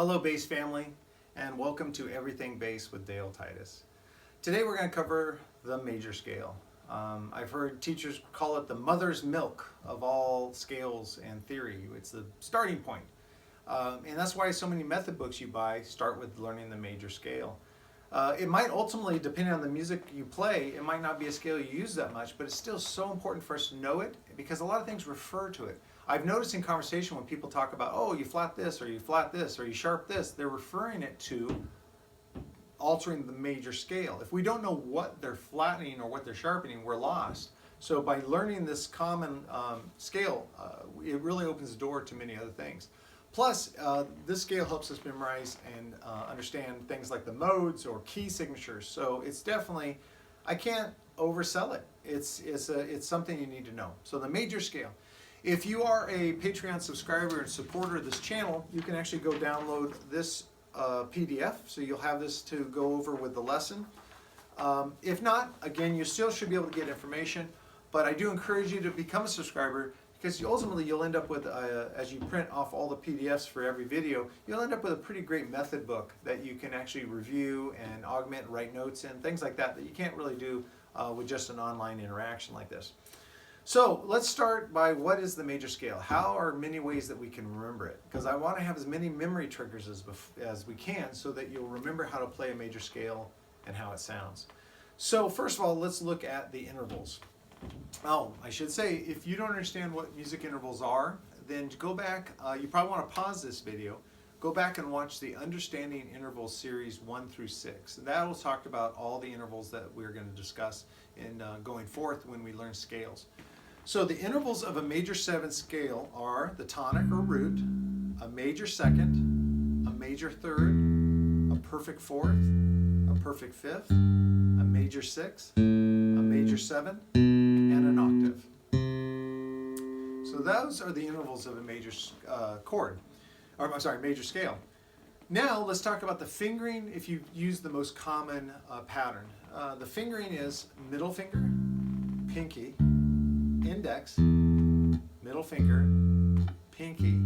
Hello bass family, and welcome to Everything Bass with Dale Titus. Today we're going to cover the major scale. I've heard teachers call it the mother's milk of all scales and theory. It's the starting point. And that's why so many method books you buy start with learning the major scale. It might ultimately, depending on the music you play, it might not be a scale you use that much, but it's still so important for us to know it because a lot of things refer to it. I've noticed in conversation when people talk about, oh, you flat this, or you flat this, or you sharp this, they're referring it to altering the major scale. If we don't know what they're flattening or what they're sharpening, we're lost. So by learning this common scale, it really opens the door to many other things. Plus, this scale helps us memorize and understand things like the modes or key signatures. So it's definitely, I can't oversell it. It's something you need to know. So the major scale. If you are a Patreon subscriber and supporter of this channel, you can actually go download this PDF. So you'll have this to go over with the lesson. If not, again, you still should be able to get information. But I do encourage you to become a subscriber, because ultimately you'll end up with, as you print off all the PDFs for every video, you'll end up with a pretty great method book that you can actually review and augment, write notes in, things like that, that you can't really do with just an online interaction like this. So let's start by what is the major scale? How are many ways that we can remember it? Because I want to have as many memory triggers as we can so that you'll remember how to play a major scale and how it sounds. So first of all, let's look at the intervals. Oh, I should say, if you don't understand what music intervals are, then go back, you probably want to pause this video, go back and watch the Understanding Intervals series 1 through 6. That will talk about all the intervals that we're going to discuss in going forth when we learn scales. So the intervals of a major 7 scale are the tonic or root, a major second, a major third, a perfect fourth, a perfect fifth, a major 6, a major 7, and an octave. So those are the intervals of a major major scale. Now let's talk about the fingering if you use the most common pattern. The fingering is middle finger, pinky, index, middle finger, pinky,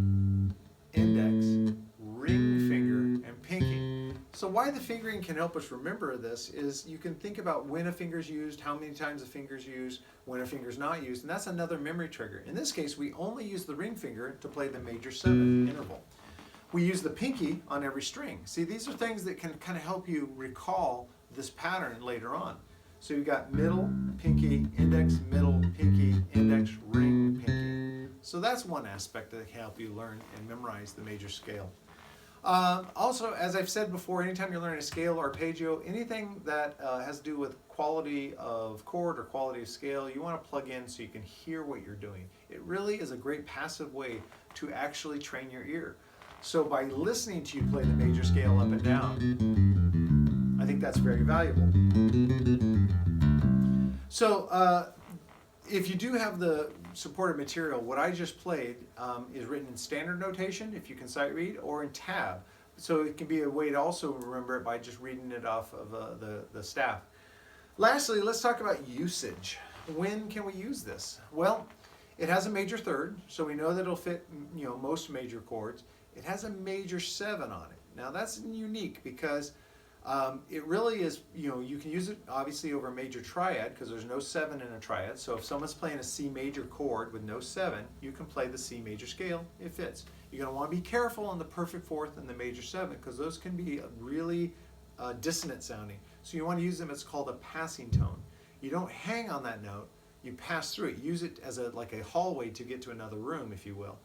index, ring finger, and pinky. So why the fingering can help us remember this is you can think about when a finger is used, how many times a finger is used, when a finger is not used, and that's another memory trigger. In this case, we only use the ring finger to play the major 7 interval. We use the pinky on every string. See, these are things that can kind of help you recall this pattern later on. So you've got middle, pinky, index, middle, pinky, index, ring, pinky. So that's one aspect that can help you learn and memorize the major scale. Also, as I've said before, anytime you're learning a scale or arpeggio, anything that has to do with quality of chord or quality of scale, you want to plug in so you can hear what you're doing. It really is a great passive way to actually train your ear. So by listening to you play the major scale up and down, I think that's very valuable. So if you do have the supported material, what I just played is written in standard notation, if you can sight read, or in tab. So it can be a way to also remember it by just reading it off of the staff. Lastly, let's talk about usage. When can we use this? Well, it has a major third, so we know that it'll fit most major chords. It has a major 7 on it. Now that's unique because it really is, you can use it obviously over a major triad because there's no 7 in a triad. So if someone's playing a C major chord with no 7, you can play the C major scale. It fits. You're going to want to be careful on the perfect fourth and the major 7 because those can be really dissonant sounding. So you want to use them, it's called a passing tone. You don't hang on that note, you pass through it. Use it as like a hallway to get to another room, if you will.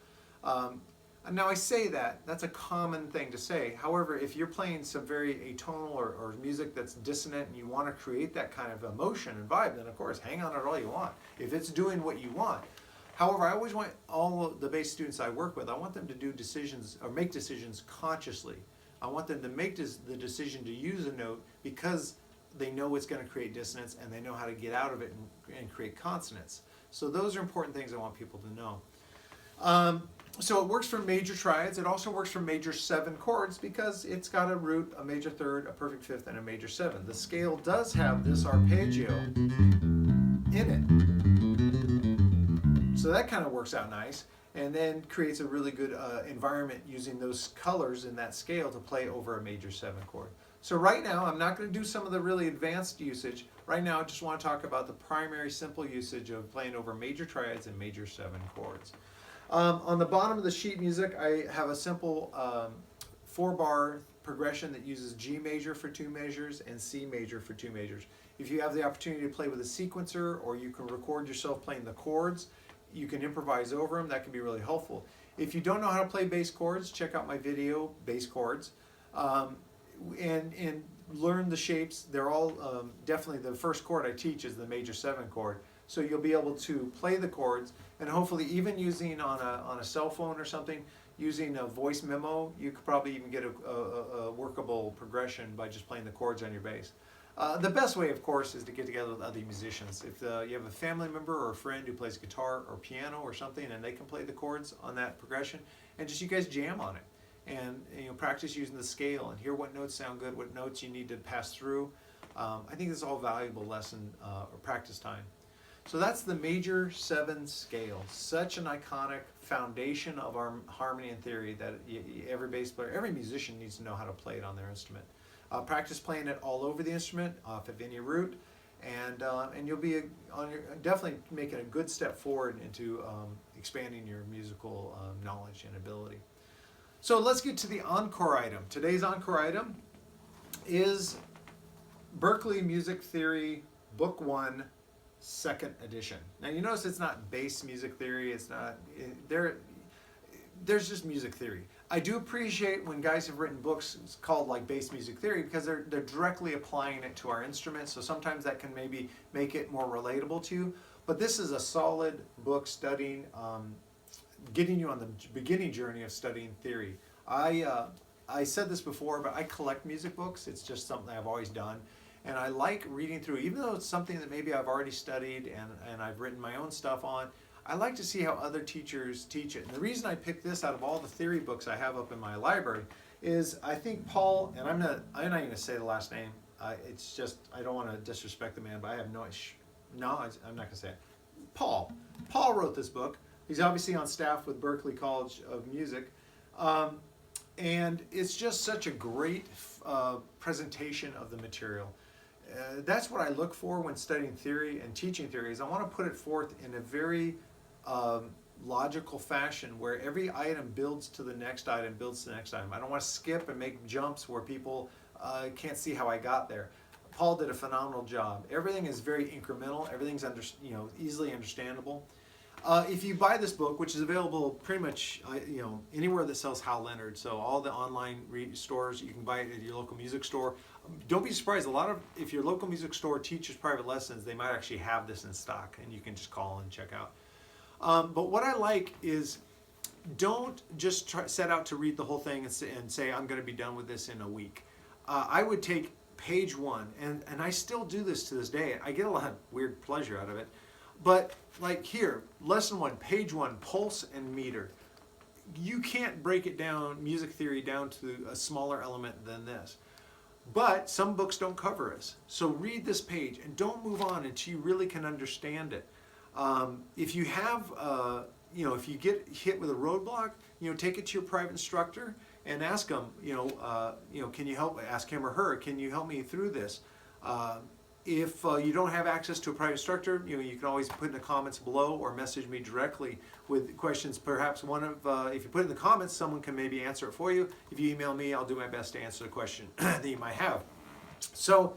Now I say that's a common thing to say. However, if you're playing some very atonal or music that's dissonant and you want to create that kind of emotion and vibe, then of course hang on it all you want, if it's doing what you want. However, I always want all of the bass students I work with, I want them to do decisions or make decisions consciously. I want them to make the decision to use a note because they know it's going to create dissonance and they know how to get out of it and create consonance. So those are important things I want people to know. So it works for major triads. It also works for major 7 chords because it's got a root, a major third, a perfect fifth, and a major 7. The scale does have this arpeggio in it. So that kind of works out nice. and then creates a really good environment using those colors in that scale to play over a major 7 chord. So right now, I'm not going to do some of the really advanced usage. Right now, I just want to talk about the primary simple usage of playing over major triads and major 7 chords. On the bottom of the sheet music, I have a simple 4-bar progression that uses G major for 2 measures and C major for 2 measures. If you have the opportunity to play with a sequencer, or you can record yourself playing the chords, you can improvise over them. That can be really helpful. If you don't know how to play bass chords, check out my video, Bass Chords, and learn the shapes. They're all definitely, the first chord I teach is the major 7 chord. So you'll be able to play the chords, and hopefully even using on a cell phone or something, using a voice memo, you could probably even get a workable progression by just playing the chords on your bass. The best way, of course, is to get together with other musicians. If you have a family member or a friend who plays guitar or piano or something, and they can play the chords on that progression, and just you guys jam on it, and practice using the scale and hear what notes sound good, what notes you need to pass through. I think this is all valuable lesson or practice time. So that's the major 7 scale, such an iconic foundation of our harmony and theory that every bass player, every musician needs to know how to play it on their instrument. Practice playing it all over the instrument, off of any root, and you'll be definitely making a good step forward into expanding your musical knowledge and ability. So let's get to the encore item. Today's encore item is Berklee Music Theory Book 1, 2nd edition. Now you notice it's not bass music theory, it's not, there's just music theory. I do appreciate when guys have written books called like bass music theory, because they're directly applying it to our instruments, so sometimes that can maybe make it more relatable to you. But this is a solid book studying, getting you on the beginning journey of studying theory. I said this before, but I collect music books. It's just something I've always done. And I like reading through, even though it's something that maybe I've already studied and I've written my own stuff on, I like to see how other teachers teach it. And the reason I picked this out of all the theory books I have up in my library is I think Paul, and I'm not going to say the last name, it's just, I don't want to disrespect the man, but I have no, I'm not going to say it. Paul wrote this book. He's obviously on staff with Berklee College of Music. And it's just such a great presentation of the material. That's what I look for when studying theory and teaching theory, is I want to put it forth in a very logical fashion where every item builds to the next item, builds to the next item. I don't want to skip and make jumps where people can't see how I got there. Paul did a phenomenal job. Everything is very incremental. Everything's easily understandable. If you buy this book, which is available pretty much anywhere that sells Hal Leonard, so all the online stores, you can buy it at your local music store. Don't be surprised, if your local music store teaches private lessons, they might actually have this in stock, and you can just call and check out. But what I like is, don't just set out to read the whole thing and say, I'm going to be done with this in a week. I would take page 1, and I still do this to this day. I get a lot of weird pleasure out of it. But like here, lesson 1, page 1, pulse and meter. You can't break it down, music theory, down to a smaller element than this. But some books don't cover us. So read this page and don't move on until you really can understand it. If you have, if you get hit with a roadblock, take it to your private instructor and ask them, can you help, ask him or her, can you help me through this? If you don't have access to a private instructor, you can always put in the comments below or message me directly with questions. Perhaps if you put it in the comments, someone can maybe answer it for you. If you email me, I'll do my best to answer the question that you might have. So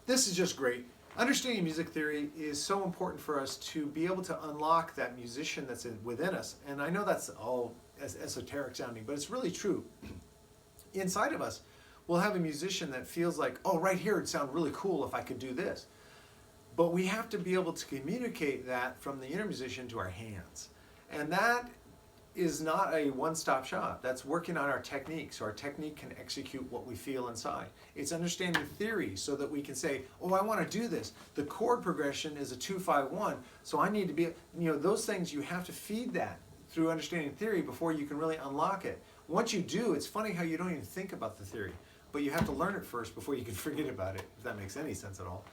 this is just great. Understanding music theory is so important for us to be able to unlock that musician that's within us. And I know that's all esoteric sounding, but it's really true. Inside of us, we'll have a musician that feels like, oh, right here it'd sound really cool if I could do this. But we have to be able to communicate that from the inner musician to our hands. And that is not a one-stop shop. That's working on our technique, so our technique can execute what we feel inside. It's understanding theory so that we can say, oh, I want to do this. The chord progression is a 2-5-1, so I need to be, those things, you have to feed that through understanding theory before you can really unlock it. Once you do, it's funny how you don't even think about the theory. But you have to learn it first before you can forget about it, if that makes any sense at all.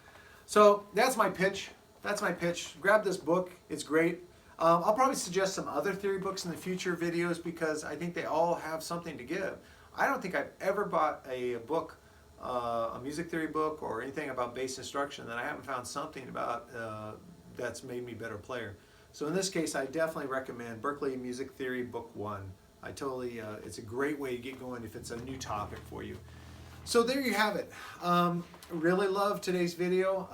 So that's my pitch. That's my pitch. Grab this book. It's great. I'll probably suggest some other theory books in the future videos because I think they all have something to give. I don't think I've ever bought a book, a music theory book or anything about bass instruction that I haven't found something about that's made me a better player. So in this case, I definitely recommend Berklee Music Theory Book 1. I totally, it's a great way to get going if it's a new topic for you. So there you have it. Really love today's video.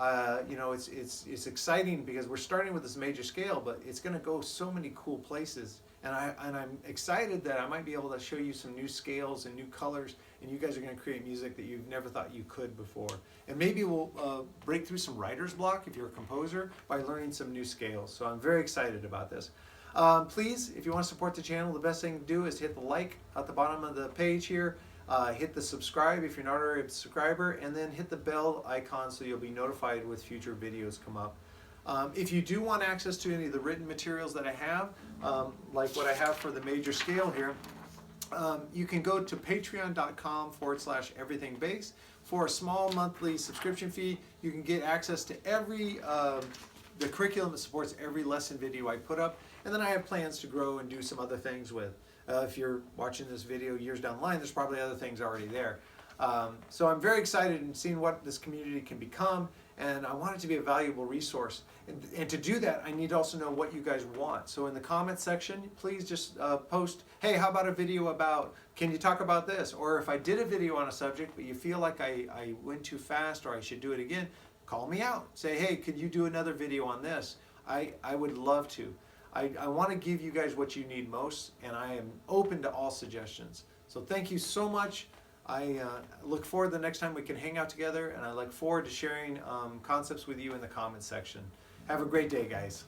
You know, it's exciting because we're starting with this major scale, but it's going to go so many cool places. And I'm excited that I might be able to show you some new scales and new colors, and you guys are going to create music that you've never thought you could before. And maybe we'll break through some writer's block if you're a composer by learning some new scales. So I'm very excited about this. Please, if you want to support the channel, the best thing to do is hit the like at the bottom of the page here. Hit the subscribe if you're not already a subscriber, and then hit the bell icon so you'll be notified with future videos come up. If you do want access to any of the written materials that I have, like what I have for the major scale here, you can go to patreon.com/everythingbass. For a small monthly subscription fee, you can get access to every the curriculum that supports every lesson video I put up, and then I have plans to grow and do some other things with. If you're watching this video years down the line, there's probably other things already there. So I'm very excited in seeing what this community can become, and I want it to be a valuable resource. And to do that, I need to also know what you guys want. So in the comments section, please just post, hey, how about a video about, can you talk about this? Or if I did a video on a subject, but you feel like I went too fast or I should do it again, call me out. Say, hey, could you do another video on this? I would love to. I want to give you guys what you need most, and I am open to all suggestions. So thank you so much. I look forward to the next time we can hang out together, and I look forward to sharing concepts with you in the comments section. Have a great day, guys.